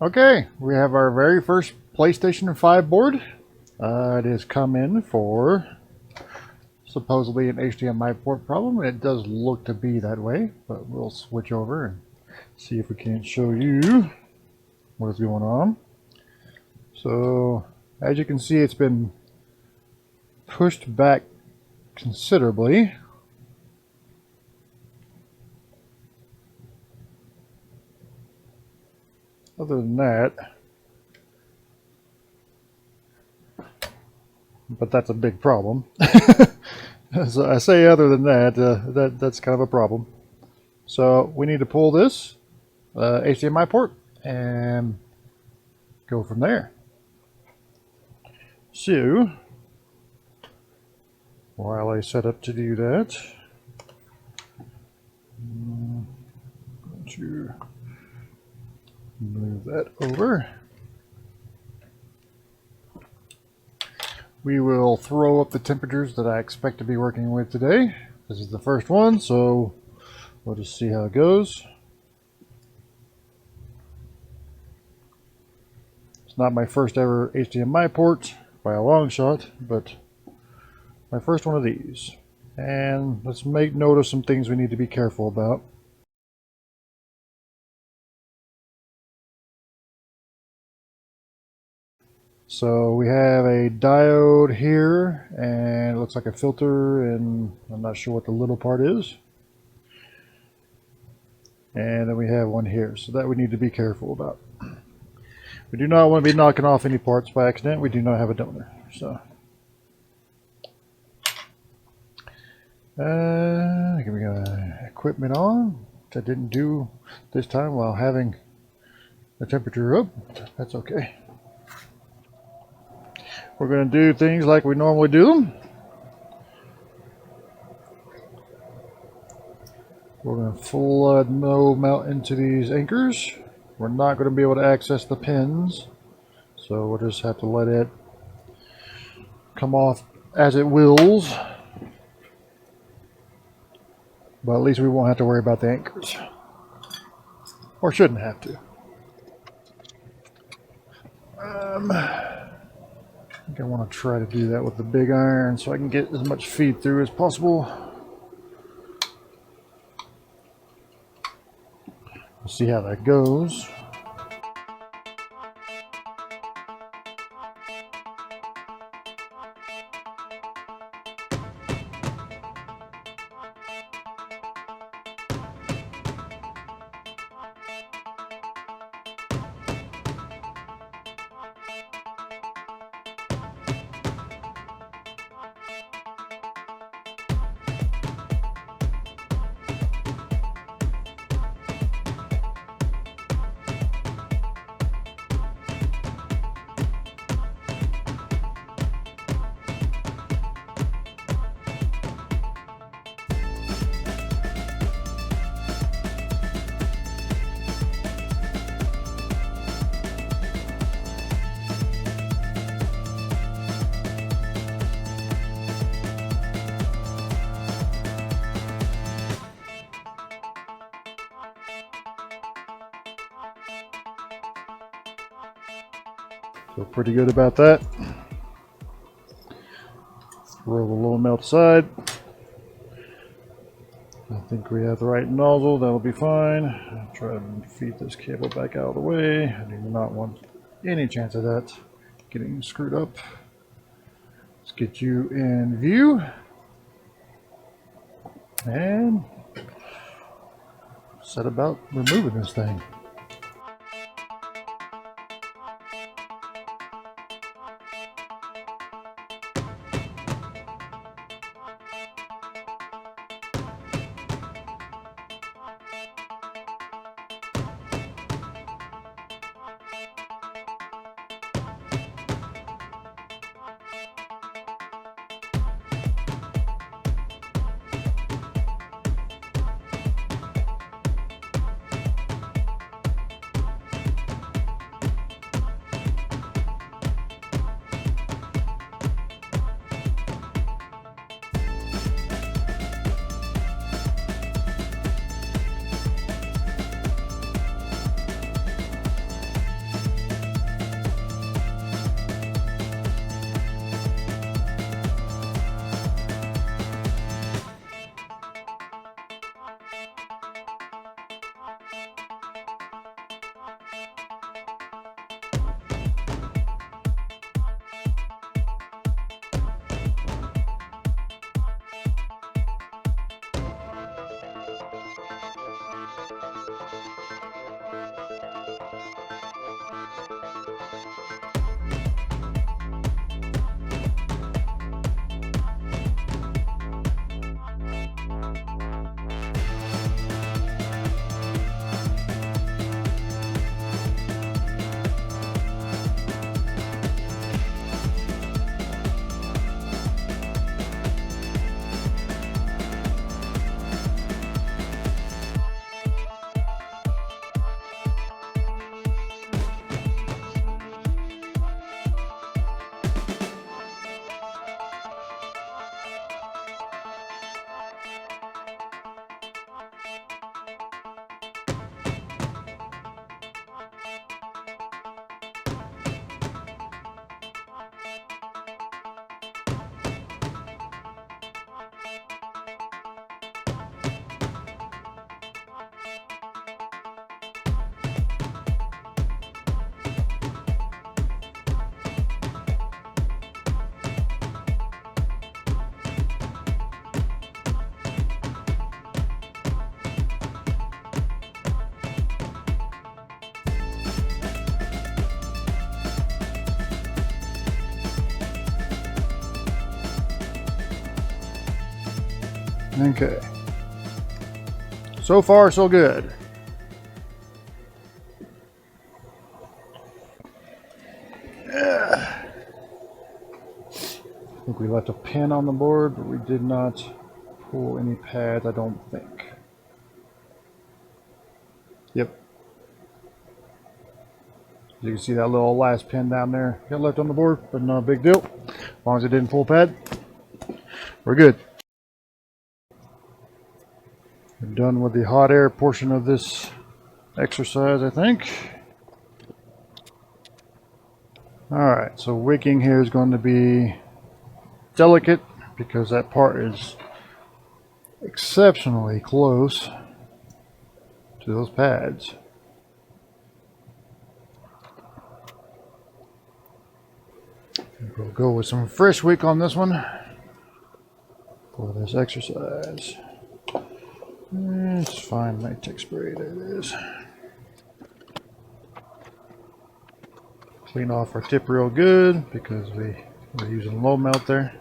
Okay, we have our very first PlayStation 5 board. It has come in for supposedly an HDMI port problem. It does look to be that way, but we'll switch over and see if we can't show you what is going on. So, as you can see, it's been pushed back considerably. Other than that, but that's a big problem. So I say other than that, that's kind of a problem. So we need to pull this HDMI port and go from there. So while I set up to do that, I'm going to move that over. We will throw up the temperatures that I expect to be working with today. This is the first one, so we'll just see how it goes. It's not my first ever HDMI port by a long shot, but my first one of these. And let's make note of some things we need to be careful about. So we have a diode here, and it looks like a filter, and I'm not sure what the little part is. And then we have one here, so that we need to be careful about. We do not want to be knocking off any parts by accident. We do not have a donor. So we got equipment on, which I didn't do this time while having the temperature up. That's okay. We're going to do things like we normally do them. We're going to flood no melt into these anchors. We're not going to be able to access the pins, so we'll just have to let it come off as it wills. But at least we won't have to worry about the anchors. Or shouldn't have to. I think I want to try to do that with the big iron so I can get as much feed through as possible. We'll see how that goes. Feel pretty good about that. Throw the little melt aside. I think we have the right nozzle, that'll be fine. I'll try to feed this cable back out of the way. I do not want any chance of that getting screwed up. Let's get you in view. And set about removing this thing. Okay. So far, so good. I think we left a pin on the board, but we did not pull any pads, I don't think. Yep. You can see that little last pin down there got left on the board, but no big deal. As long as it didn't pull pad, we're good. We're done with the hot air portion of this exercise, I think. Alright, so wicking here is going to be delicate because that part is exceptionally close to those pads. We'll go with some fresh wick on this one for this exercise. It's fine, latex spray, there it is. Clean off our tip real good because we're using low melt there.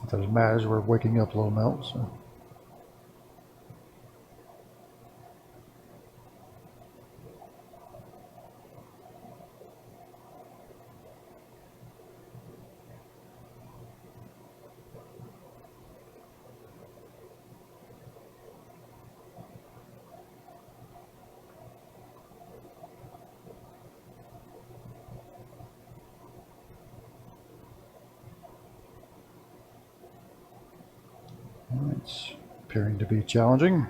It doesn't matter, we're waking up low melt. So. It's appearing to be challenging.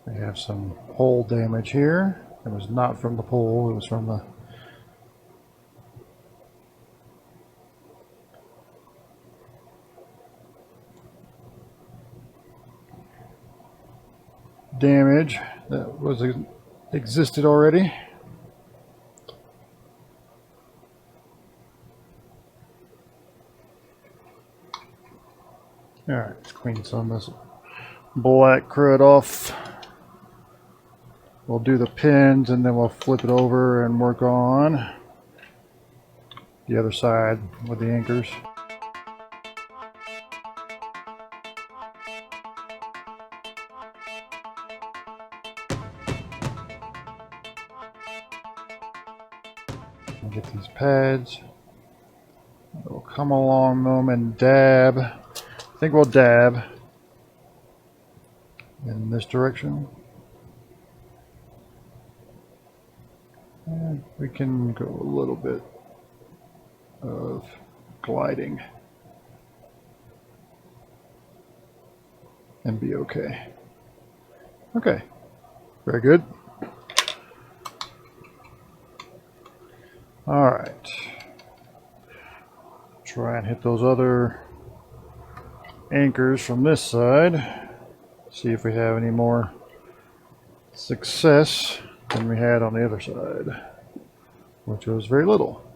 We have some hole damage here. It was not from the pole, it was from the damage that was existed already. Alright, let's clean some of this black crud off. We'll do the pins and then we'll flip it over and work on the other side with the anchors. Get these pads. We'll come along them and dab. I think we'll dab in this direction. And we can go a little bit of gliding and be okay. Okay, very good. All right, try and hit those other anchors from this side. See if we have any more success than we had on the other side, which was very little.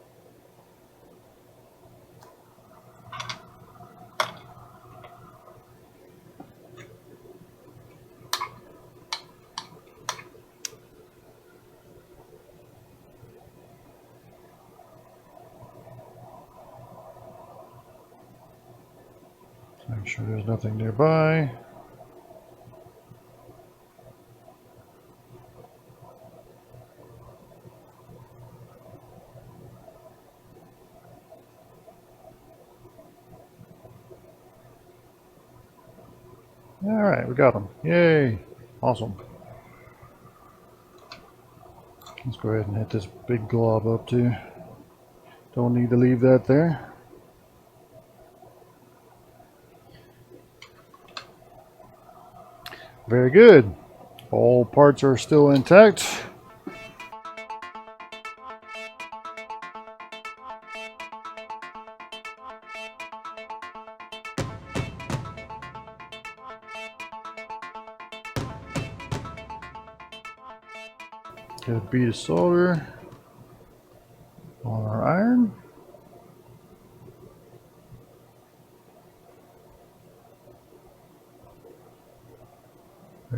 Make sure there's nothing nearby. Alright, we got them. Yay! Awesome. Let's go ahead and hit this big glob up too. Don't need to leave that there. Very good. All parts are still intact. Get a bead of solder on our iron.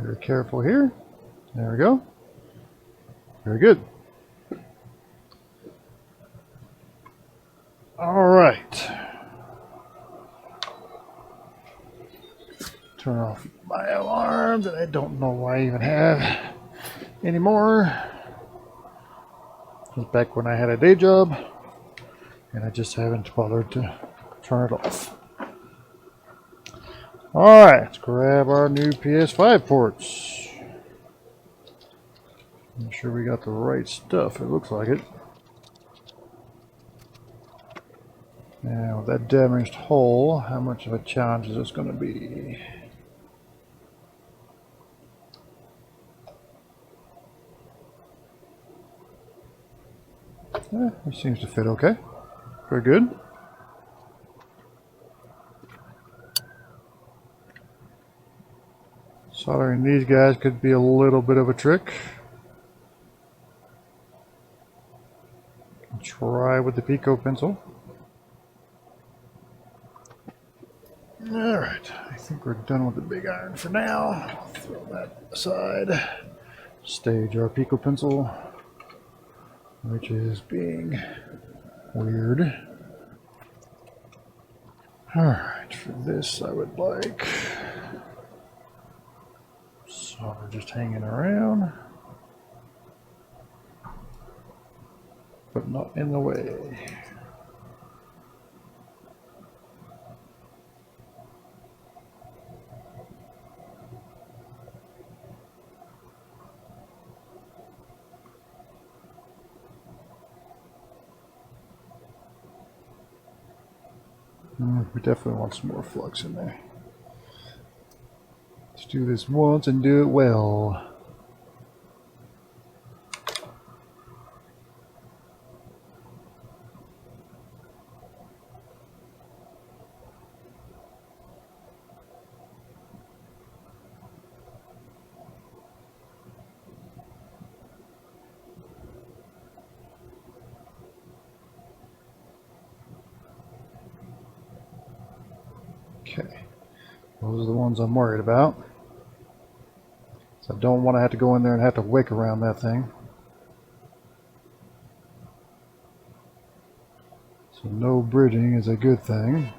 Very careful here. There we go. Very good. All right. Turn off my alarm that I don't know why I even have anymore. It was back when I had a day job, and I just haven't bothered to turn it off. All right, let's grab our new PS5 ports. Make sure we got the right stuff. It looks like it. Now, with that damaged hole, how much of a challenge is this going to be? It seems to fit okay. Very good. Soldering these guys could be a little bit of a trick. Try with the Pico pencil. Alright, I think we're done with the big iron for now. I'll throw that aside. Stage our Pico pencil, which is being weird. Alright, for this I would like solder just hanging around, but not in the way. We definitely want some more flux in there. Let's do this once and do it well. Okay, those are the ones I'm worried about. So I don't want to have to go in there and have to wick around that thing. So no bridging is a good thing.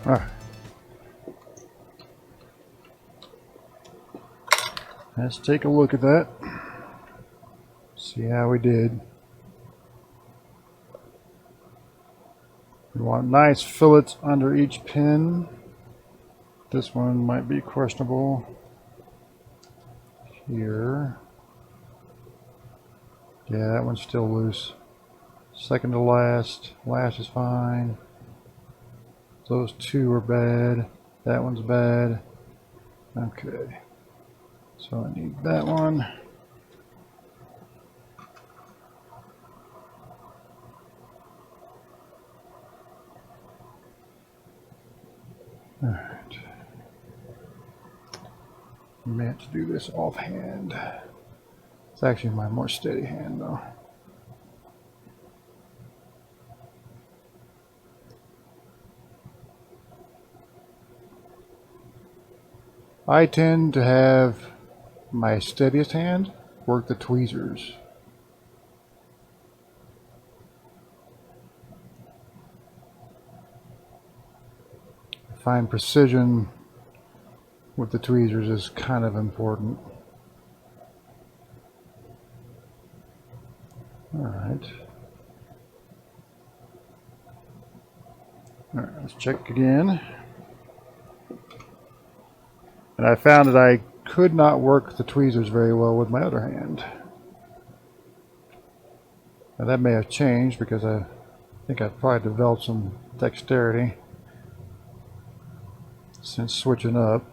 All right. Let's take a look at that. See how we did. We want nice fillets under each pin. This one might be questionable. Here. Yeah, that one's still loose. Second to last. Last is fine. Those two are bad. That one's bad. Okay. So I need that one. Alright. I may have to do this offhand. It's actually my more steady hand though. I tend to have my steadiest hand work the tweezers. I find precision with the tweezers is kind of important. Alright. All right, let's check again. And I found that I could not work the tweezers very well with my other hand. Now that may have changed because I think I've probably developed some dexterity since switching up.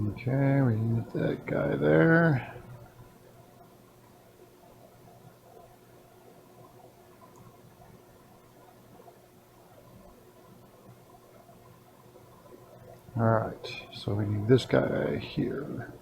Okay, we need that guy there. Alright, so we need this guy here.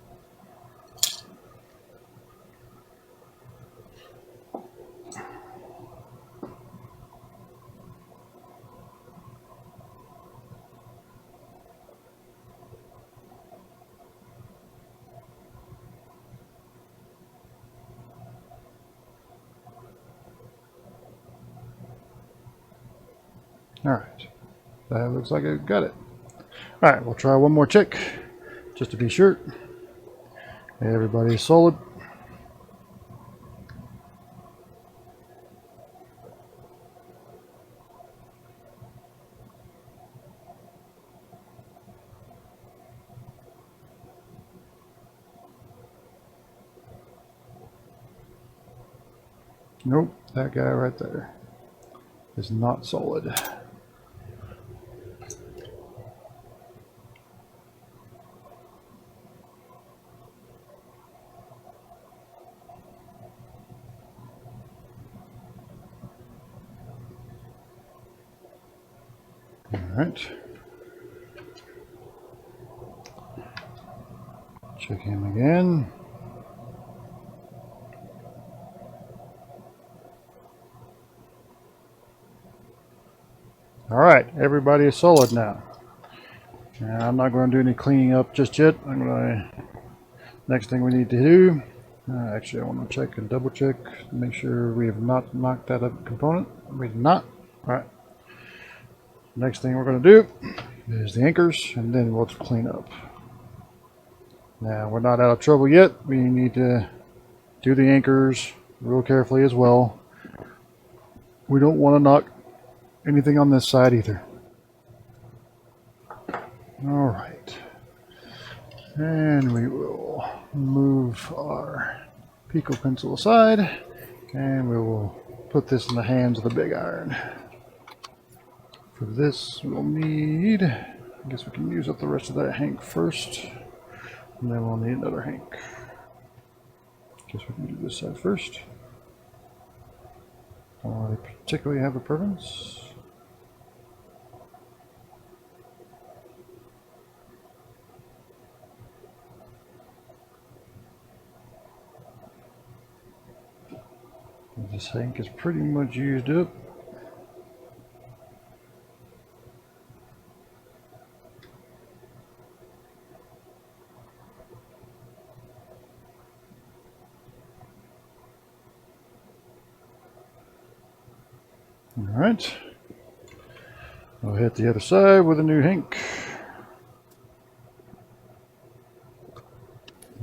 Alright, that looks like I got it. Alright, we'll try one more check, just to be sure. Everybody's solid. Nope, that guy right there is not solid. Alright. Check him again. Alright, everybody is solid now. Now. I'm not going to do any cleaning up just yet. Next thing we need to do, actually I want to check and double check, make sure we have not knocked that up component. We did not. Alright. Next thing we're going to do is the anchors, and then we'll clean up. Now we're not out of trouble yet. We need to do the anchors real carefully as well. We don't want to knock anything on this side either. Alright. And we will move our Pico pencil aside, and we will put this in the hands of the big iron. For this we'll need, I guess we can use up the rest of that hank first, and then we'll need another hank. Guess we can do this side first. I particularly have a preference. This hank is pretty much used up. Alright, I'll hit the other side with a new hank.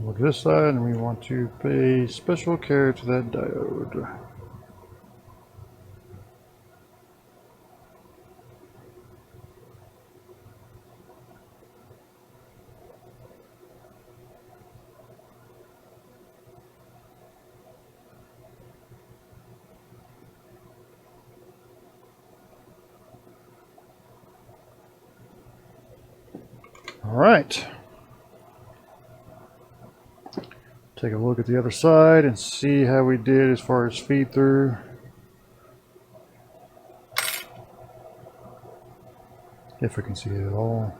Look at this side, and we want to pay special care to that diode. Alright, take a look at the other side and see how we did as far as feed through. If we can see it at all.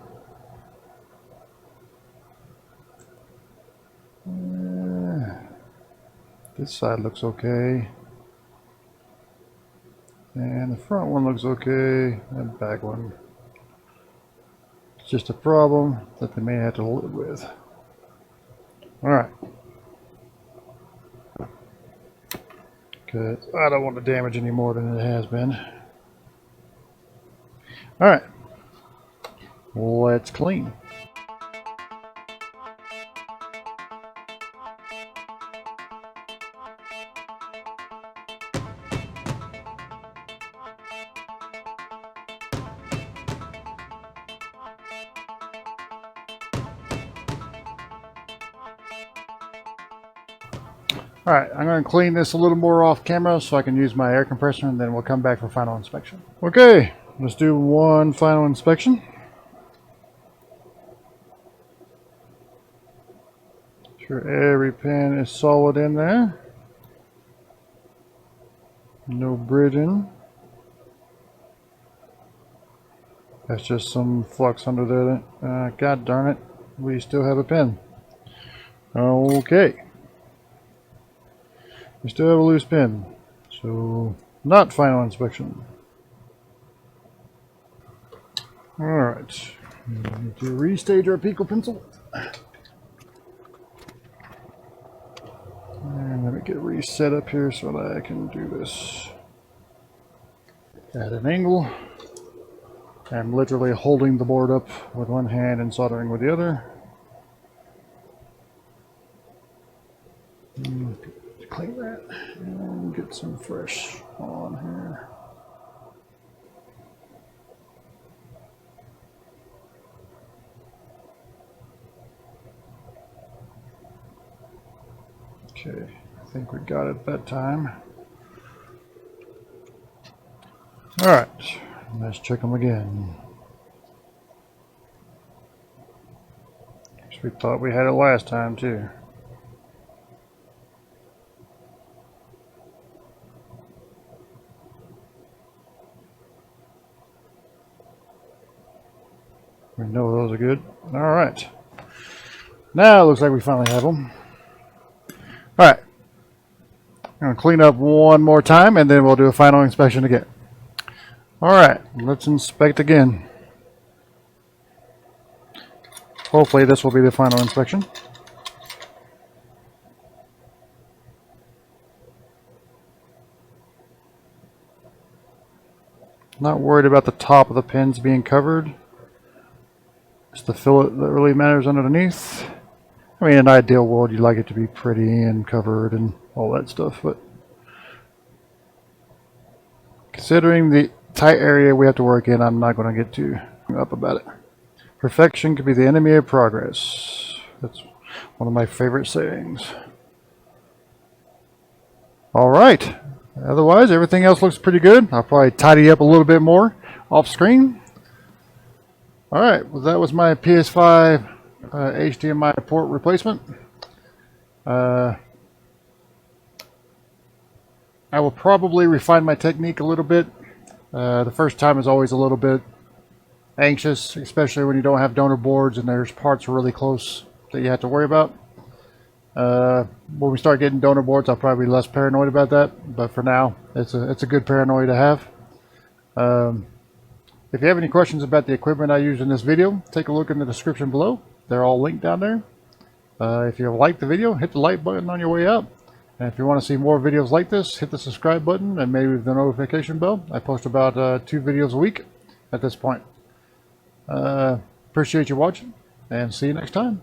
This side looks okay. And the front one looks okay. And the back one. It's just a problem that they may have to live with. Alright. Because I don't want to damage any more than it has been. Alright. Let's clean. Alright, I'm going to clean this a little more off camera so I can use my air compressor, and then we'll come back for final inspection. Okay, let's do one final inspection. Sure every pin is solid in there. No bridging. That's just some flux under there. God darn it, we still have a pin. Okay. We still have a loose pin. So, not final inspection. Alright. Need to restage our Pico pencil. And let me get reset up here so that I can do this at an angle. I'm literally holding the board up with one hand and soldering with the other. Clean that and get some fresh on here. Okay, I think we got it that time. Alright, let's check them again. We thought we had it last time too. We know those are good. Alright. Now it looks like we finally have them. Alright. I'm going to clean up one more time and then we'll do a final inspection again. Alright, let's inspect again. Hopefully this will be the final inspection. Not worried about the top of the pins being covered. It's the fillet that really matters underneath. I mean, in an ideal world, you'd like it to be pretty and covered and all that stuff, but considering the tight area we have to work in, I'm not going to get too up about it. Perfection could be the enemy of progress. That's one of my favorite sayings. Alright. Otherwise, everything else looks pretty good. I'll probably tidy up a little bit more off screen. Alright, well, that was my PS5 HDMI port replacement. I will probably refine my technique a little bit. The first time is always a little bit anxious, especially when you don't have donor boards and there's parts really close that you have to worry about. When we start getting donor boards, I'll probably be less paranoid about that, but for now it's a good paranoia to have. If you have any questions about the equipment I use in this video, take a look in the description below. They're all linked down there. If you liked the video, hit the like button on your way out. And if you want to see more videos like this, hit the subscribe button and maybe the notification bell. I post about 2 videos a week at this point. Appreciate you watching and see you next time.